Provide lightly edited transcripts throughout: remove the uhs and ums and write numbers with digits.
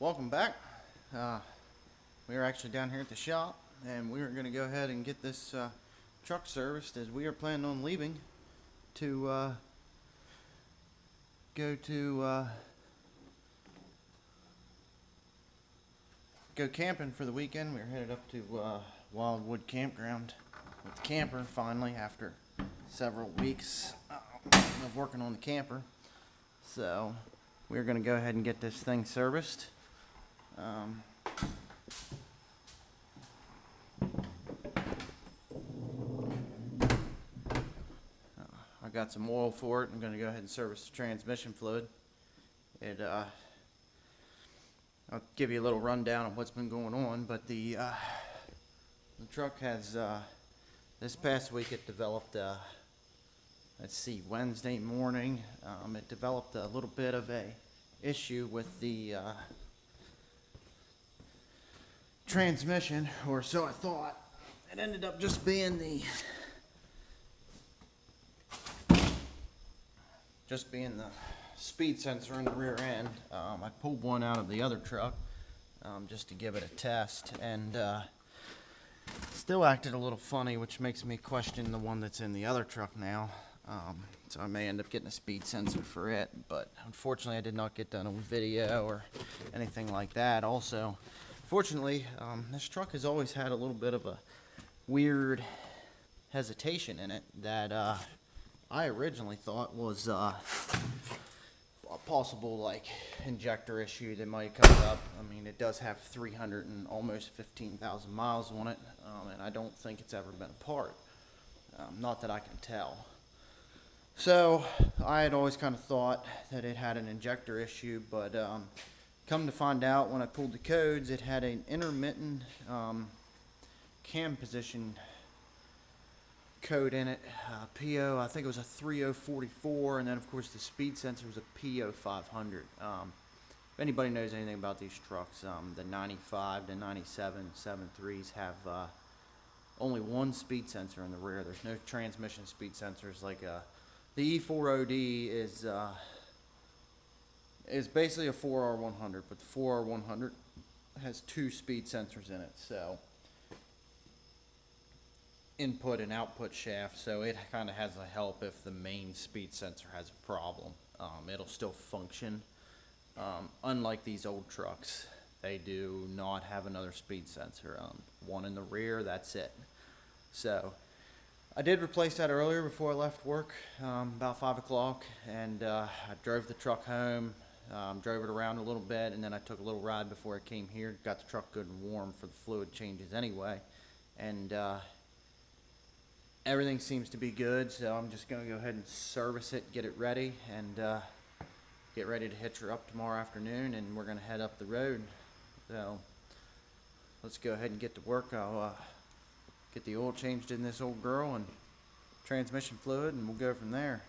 Welcome back. We are actually down here at the shop, and we are going to go ahead and get this truck serviced, as we are planning on leaving to go camping for the weekend. We're headed up to Wildwood Campground with the camper finally, after several weeks of working on the camper. So we're going to go ahead and get this thing serviced. I got some oil for it. I'm going to go ahead and service the transmission fluid. I'll give you a little rundown of what's been going on, but the truck has, this past week it developed, Wednesday morning, it developed a little bit of a issue with the transmission, or so I thought. It ended up just being the speed sensor in the rear end. I pulled one out of the other truck just to give it a test, and still acted a little funny, which makes me question the one that's in the other truck now. So I may end up getting a speed sensor for it, but unfortunately I did not get that on video or anything like that. Also, fortunately, this truck has always had a little bit of a weird hesitation in it that I originally thought was a possible, like, injector issue that might come up. I mean, it does have 300 and almost 15,000 miles on it, and I don't think it's ever been apart. Not that I can tell. So I had always kind of thought that it had an injector issue, but come to find out, when I pulled the codes, it had an intermittent cam position code in it. PO, I think it was a 3044, and then of course the speed sensor was a PO 500. If anybody knows anything about these trucks, the 95 to 97 7.3s have only one speed sensor in the rear. There's no transmission speed sensors. Like the E4OD is basically a 4R100, but the 4R100 has two speed sensors in it, so input and output shaft, so it kind of has a help if the main speed sensor has a problem. It'll still function. Unlike these old trucks, they do not have another speed sensor. One in the rear, that's it. So I did replace that earlier before I left work, about 5 o'clock, and I drove the truck home, drove it around a little bit, and then I took a little ride before I came here. Got the truck good and warm for the fluid changes anyway, and everything seems to be good, so I'm just going to go ahead and service it, get it ready, and get ready to hitch her up tomorrow afternoon, and we're going to head up the road. So let's go ahead and get to work. I'll get the oil changed in this old girl and transmission fluid, and we'll go from there.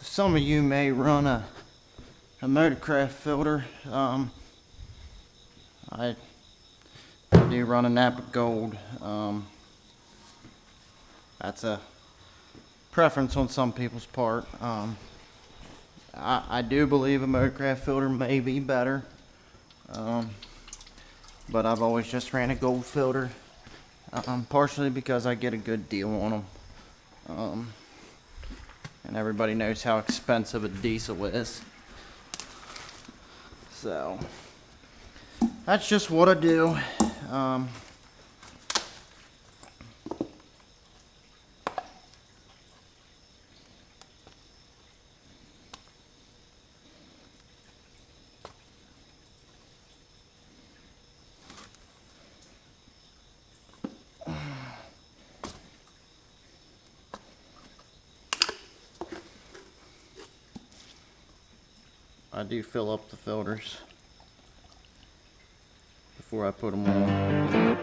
Some of you may run a Motorcraft filter. I do run a Napa Gold. That's a preference on some people's part. I do believe a Motorcraft filter may be better, but I've always just ran a Gold filter partially because I get a good deal on them. And everybody knows how expensive a diesel is. So that's just what I do. I do fill up the filters before I put them on.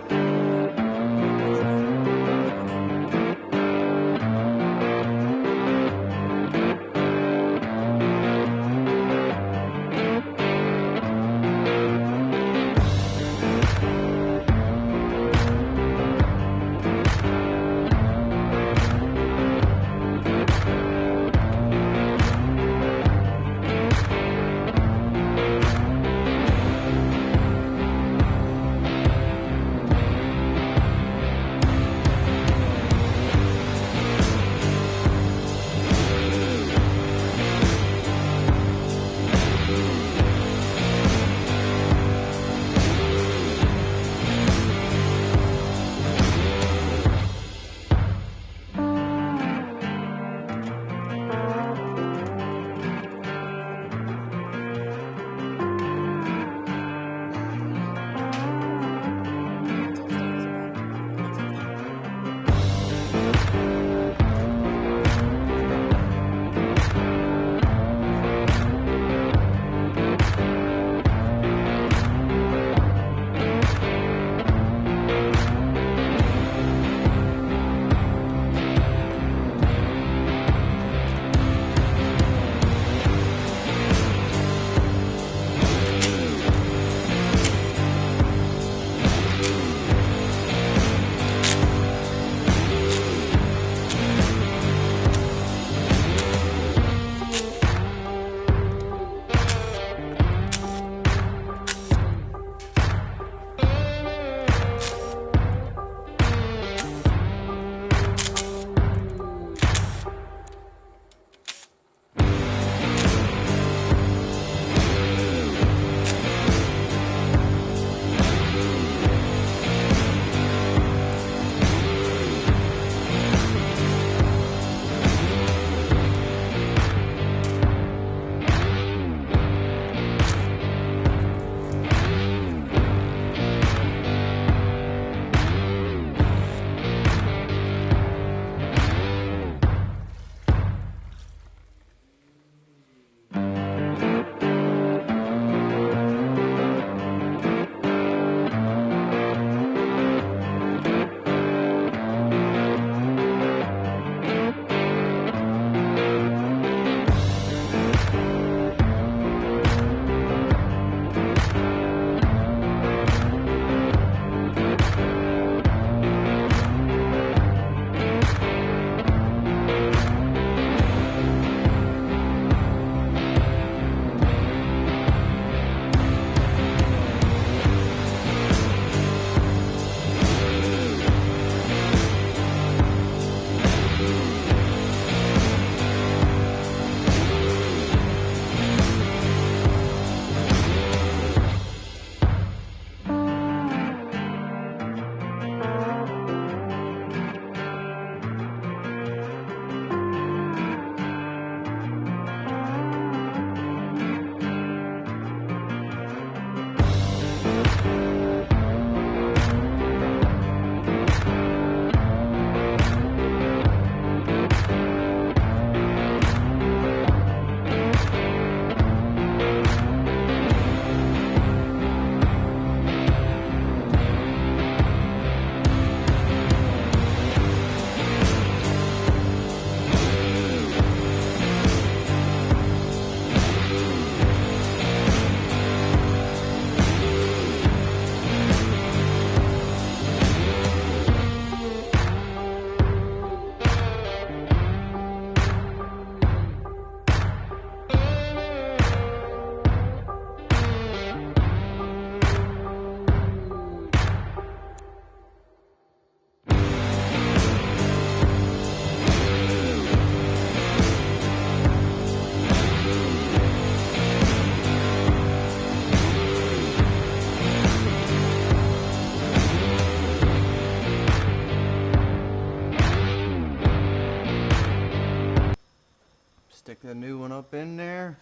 the new one up in there.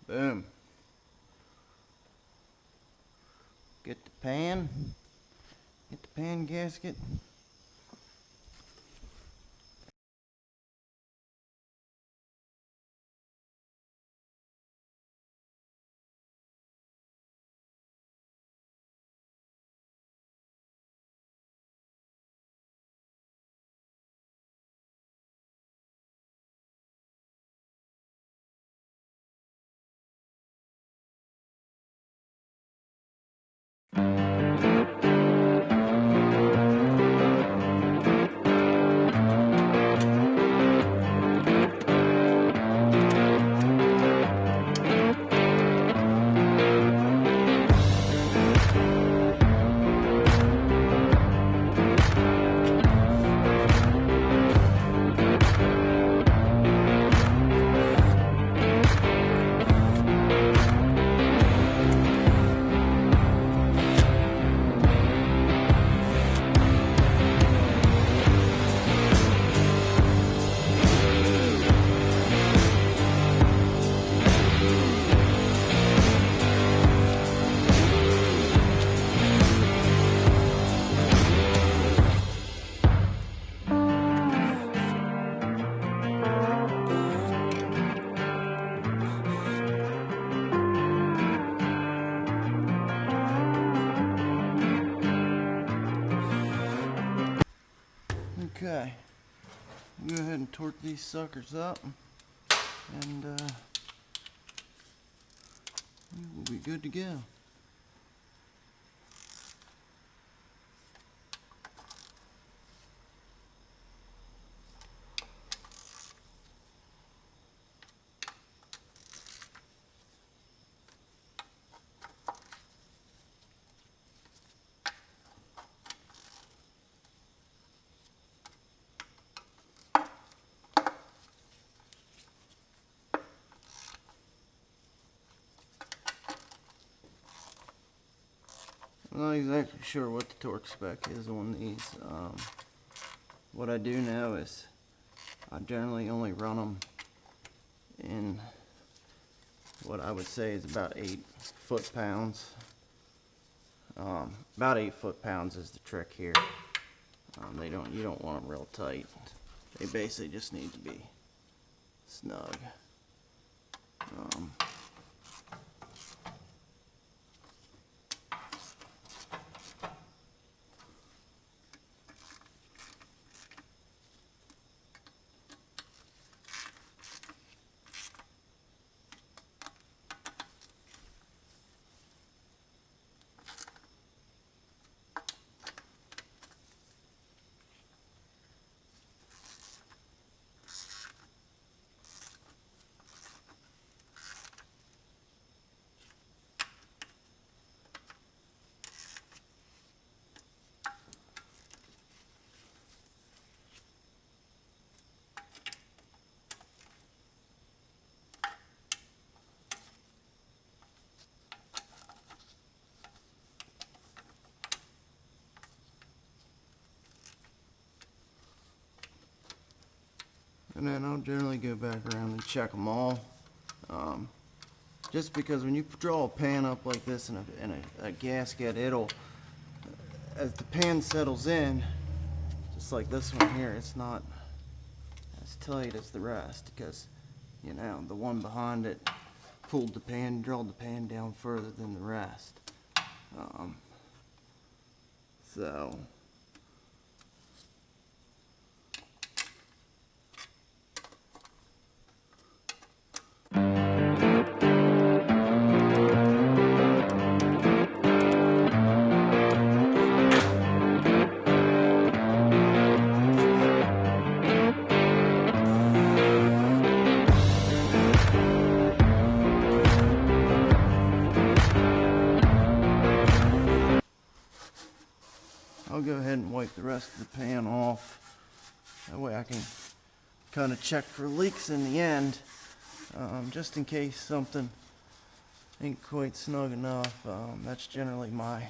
Boom. Get the pan. Get the pan gasket. Okay, go ahead and torque these suckers up, and we'll be good to go. I'm not exactly sure what the torque spec is on these. What I do know is I generally only run them in what I would say is about 8 foot-pounds. About 8 foot-pounds is the trick here. You don't want them real tight. They basically just need to be snug. And then I'll generally go back around and check them all. Just because when you draw a pan up like this in a gasket, it'll, as the pan settles in, just like this one here, it's not as tight as the rest because, you know, the one behind it pulled the pan, drilled the pan down further than the rest. So I'll go ahead and wipe the rest of the pan off. That way I can kind of check for leaks in the end, just in case something ain't quite snug enough. That's generally my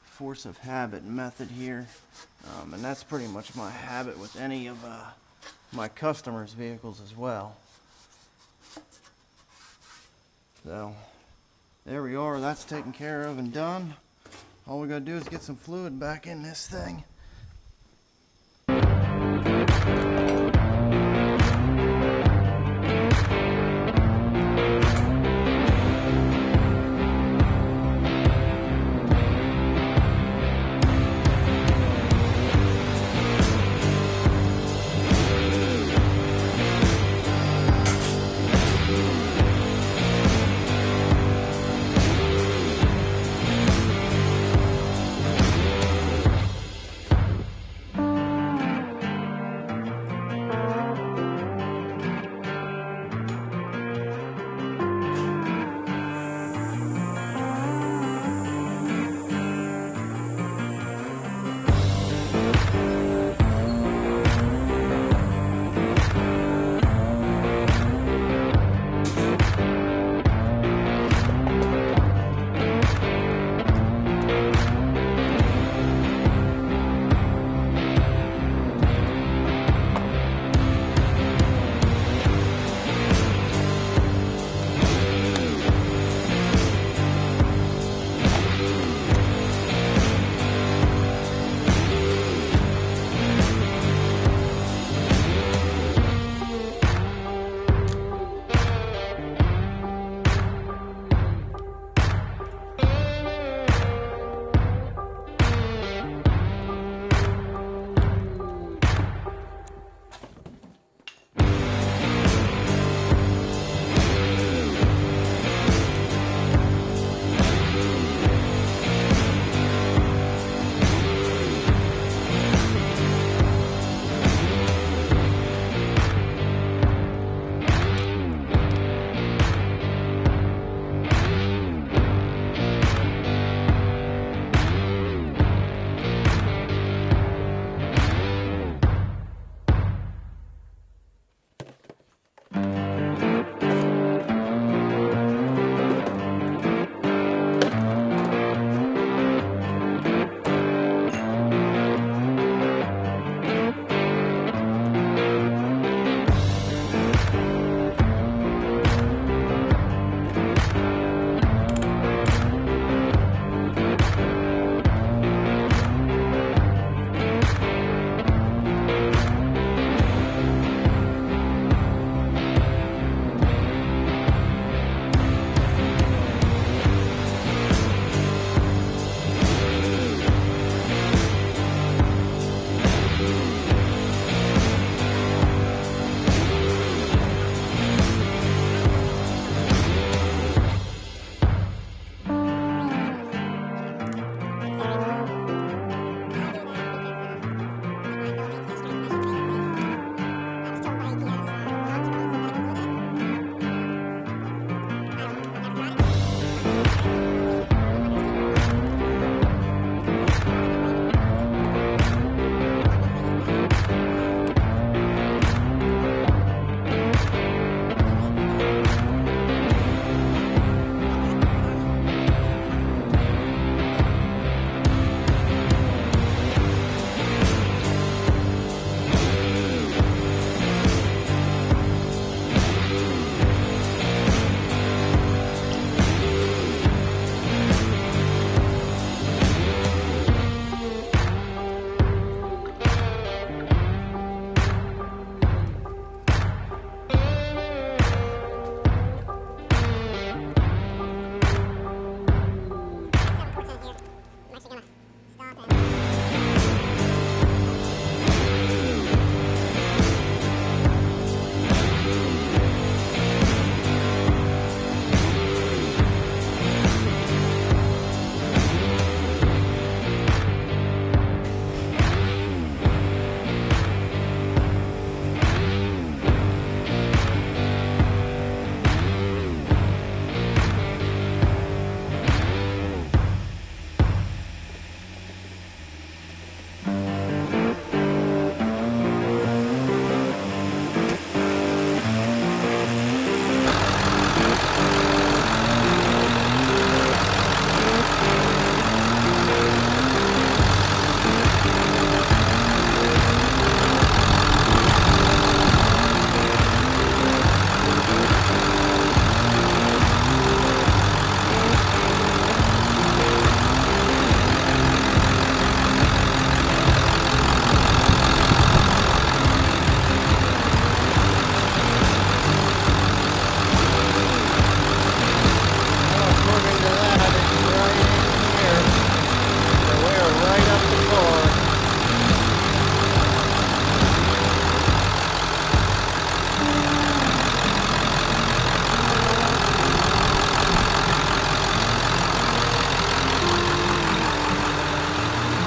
force of habit method here, and that's pretty much my habit with any of my customers' vehicles as well. So there we are, that's taken care of and done. All we gotta do is get some fluid back in this thing.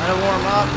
Let it warm up.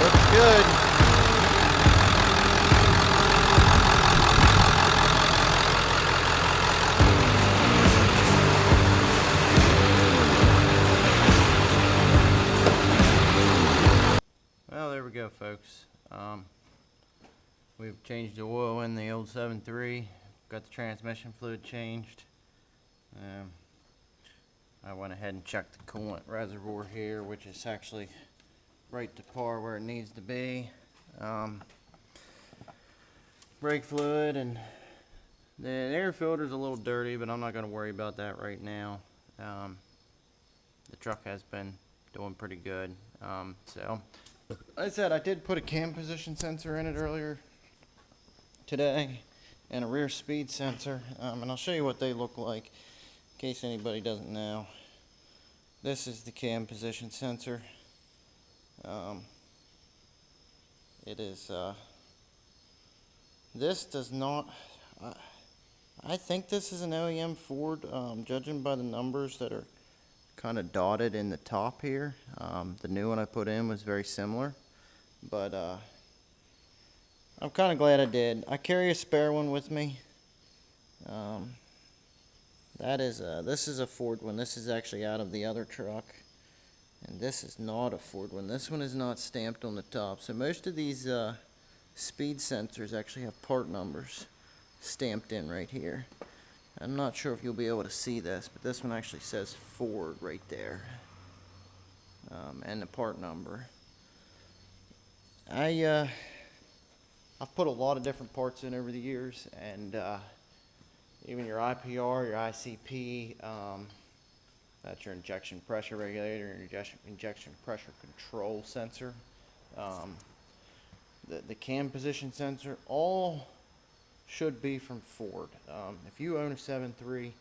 Looks good. Well, there we go, folks. We've changed the oil in the old 7.3, got the transmission fluid changed. I went ahead and checked the coolant reservoir here, which is actually right to par where it needs to be. Brake fluid and the air filter is a little dirty, but I'm not going to worry about that right now. The truck has been doing pretty good. So, like I said, I did put a cam position sensor in it earlier today and a rear speed sensor, and I'll show you what they look like in case anybody doesn't know. This is the cam position sensor. It is this does not I think this is an OEM Ford, judging by the numbers that are kind of dotted in the top here. The new one I put in was very similar, but I'm kind of glad I did. I carry a spare one with me. This is a Ford one. This is actually out of the other truck, and this is not a Ford one. This one is not stamped on the top. So most of these speed sensors actually have part numbers stamped in right here. I'm not sure if you'll be able to see this, but this one actually says Ford right there, and the part number. I've put a lot of different parts in over the years, and even your IPR, your ICP, that's your injection pressure regulator, and injection pressure control sensor, the cam position sensor, all should be from Ford. If you own a 7.3,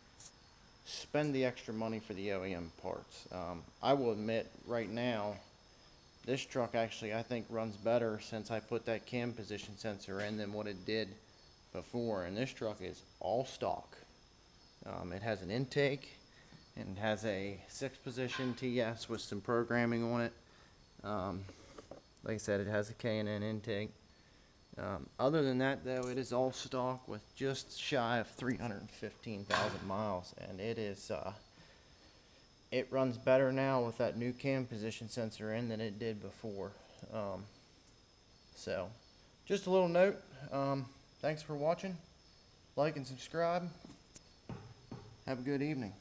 spend the extra money for the OEM parts. I will admit right now, this truck actually I think runs better since I put that cam position sensor in than what it did before. And this truck is all stock. It has an intake and it has a 6-position TS with some programming on it. Like I said, it has a K&N intake. Other than that, though, it is all stock with just shy of 315,000 miles, and it is it runs better now with that new cam position sensor in than it did before. So just a little note. Thanks for watching. Like and subscribe. Have a good evening.